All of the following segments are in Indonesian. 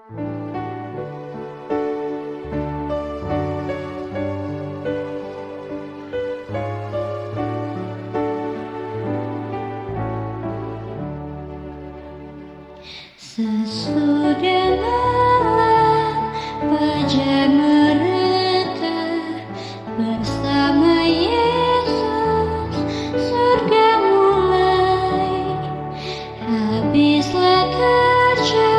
Sesudah malam fajar mereka bersama Yesus, surga mulai. Habislah kerja,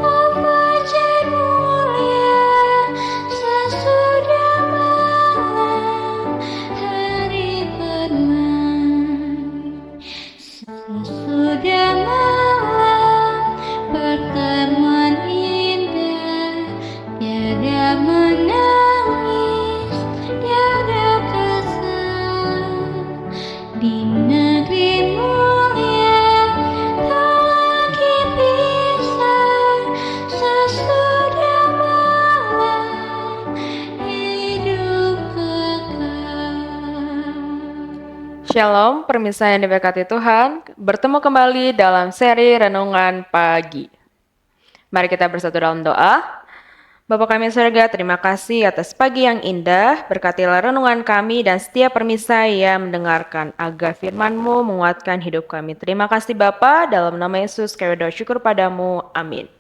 oh fajar mulia. Sesudah malam hari bermain. Sesudah malam pertemuan indah, tiada menangis, tiada kesal. Di negeri mulia tak lagi pisah. Sesudah malam hidup kekal. Shalom, pemirsa yang diberkati Tuhan. Bertemu kembali dalam seri Renungan Pagi. Mari kita bersatu dalam doa. Bapa kami surga, terima kasih atas pagi yang indah. Berkatilah renungan kami dan setiap pemirsa yang mendengarkan, agar firman-Mu menguatkan hidup kami. Terima kasih Bapa, dalam nama Yesus kami berdoa syukur padamu. Amin.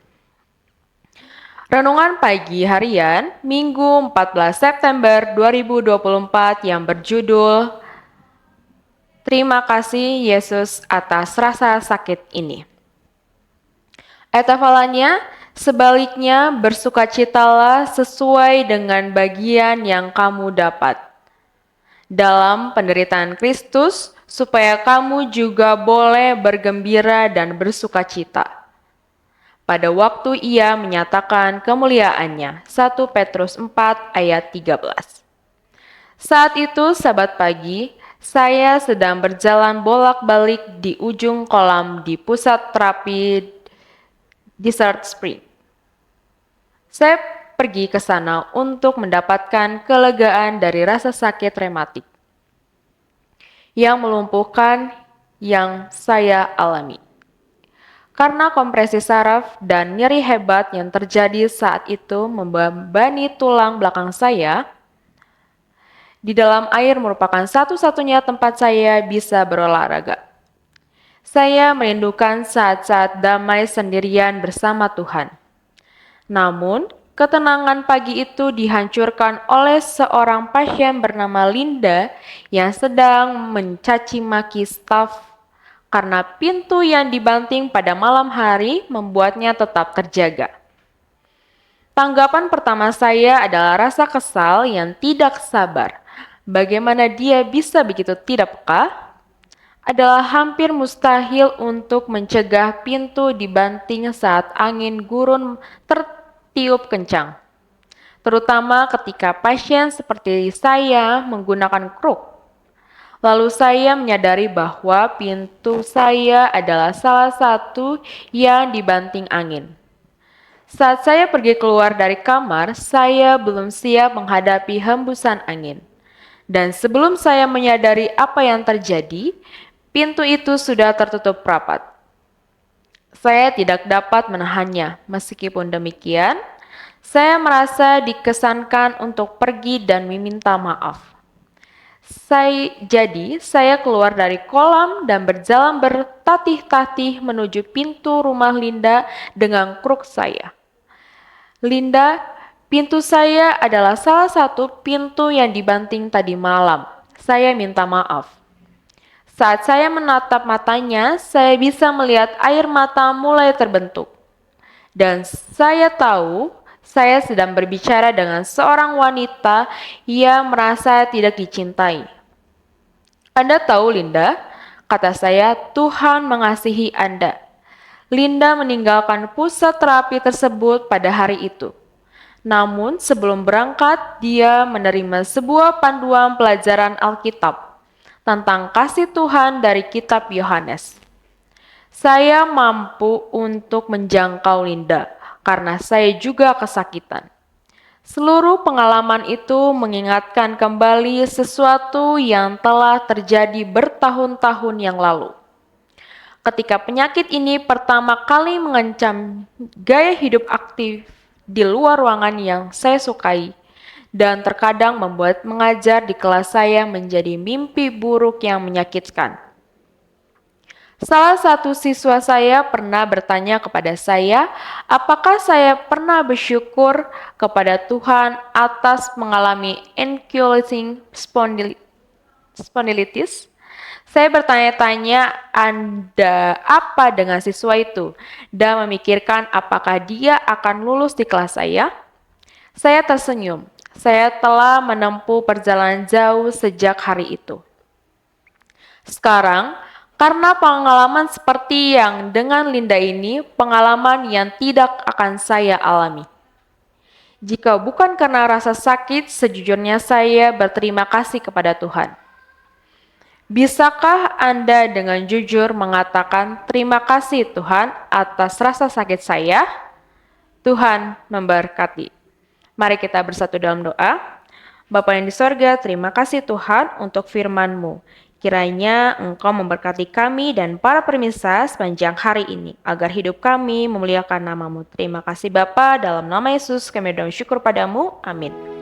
Renungan pagi harian Minggu 14 September 2024 yang berjudul Terima kasih Yesus atas rasa sakit ini. Ayat hafalannya, sebaliknya bersukacitalah sesuai dengan bagian yang kamu dapat dalam penderitaan Kristus, supaya kamu juga boleh bergembira dan bersukacita pada waktu ia menyatakan kemuliaannya. 1 Petrus 4 ayat 13. Saat itu sabat pagi, saya sedang berjalan bolak-balik di ujung kolam di pusat terapi Desert Spring. Saya pergi ke sana untuk mendapatkan kelegaan dari rasa sakit rematik yang melumpuhkan yang saya alami. Karena kompresi saraf dan nyeri hebat yang terjadi saat itu membebani tulang belakang saya, di dalam air merupakan satu-satunya tempat saya bisa berolahraga. Saya merindukan saat-saat damai sendirian bersama Tuhan. Namun, ketenangan pagi itu dihancurkan oleh seorang pasien bernama Linda yang sedang mencaci maki staf karena pintu yang dibanting pada malam hari membuatnya tetap terjaga. Tanggapan pertama saya adalah rasa kesal yang tidak sabar. Bagaimana dia bisa begitu tidak peka? Adalah hampir mustahil untuk mencegah pintu dibanting saat angin gurun tertiup kencang. Terutama ketika pasien seperti saya menggunakan kruk. Lalu saya menyadari bahwa pintu saya adalah salah satu yang dibanting angin. Saat saya pergi keluar dari kamar, saya belum siap menghadapi hembusan angin. Dan sebelum saya menyadari apa yang terjadi, pintu itu sudah tertutup rapat. Saya tidak dapat menahannya. Meskipun demikian, saya dikesankan untuk pergi dan meminta maaf. Saya keluar dari kolam dan berjalan bertatih-tatih menuju pintu rumah Linda dengan kruk saya. Linda, pintu saya adalah salah satu pintu yang dibanting tadi malam. Saya minta maaf. Saat saya menatap matanya, saya bisa melihat air mata mulai terbentuk. Dan saya tahu saya sedang berbicara dengan seorang wanita yang merasa tidak dicintai. Anda tahu, Linda, kata saya, Tuhan mengasihi Anda. Linda meninggalkan pusat terapi tersebut pada hari itu. Namun sebelum berangkat, dia menerima sebuah panduan pelajaran Alkitab tentang kasih Tuhan dari kitab Yohanes. Saya mampu untuk menjangkau Linda karena saya juga kesakitan. Seluruh pengalaman itu mengingatkan kembali sesuatu yang telah terjadi bertahun-tahun yang lalu. Ketika penyakit ini pertama kali mengancam gaya hidup aktif di luar ruangan yang saya sukai, dan terkadang membuat mengajar di kelas saya menjadi mimpi buruk yang menyakitkan. Salah satu siswa saya pernah bertanya kepada saya, apakah saya pernah bersyukur kepada Tuhan atas mengalami ankylosing spondylitis. Saya bertanya-tanya Anda apa dengan siswa itu dan memikirkan apakah dia akan lulus di kelas saya. Saya tersenyum. Saya telah menempuh perjalanan jauh sejak hari itu. Sekarang, karena pengalaman seperti yang dengan Linda ini, pengalaman yang tidak akan saya alami. Jika bukan karena rasa sakit, sejujurnya saya berterima kasih kepada Tuhan. Bisakah Anda dengan jujur mengatakan terima kasih Tuhan atas rasa sakit saya? Tuhan memberkati. Mari kita bersatu dalam doa. Bapa yang di sorga, terima kasih Tuhan untuk firman-Mu. Kiranya Engkau memberkati kami dan para pemirsa sepanjang hari ini, agar hidup kami memuliakan nama-Mu. Terima kasih Bapa, dalam nama Yesus kami berdoa syukur padamu. Amin.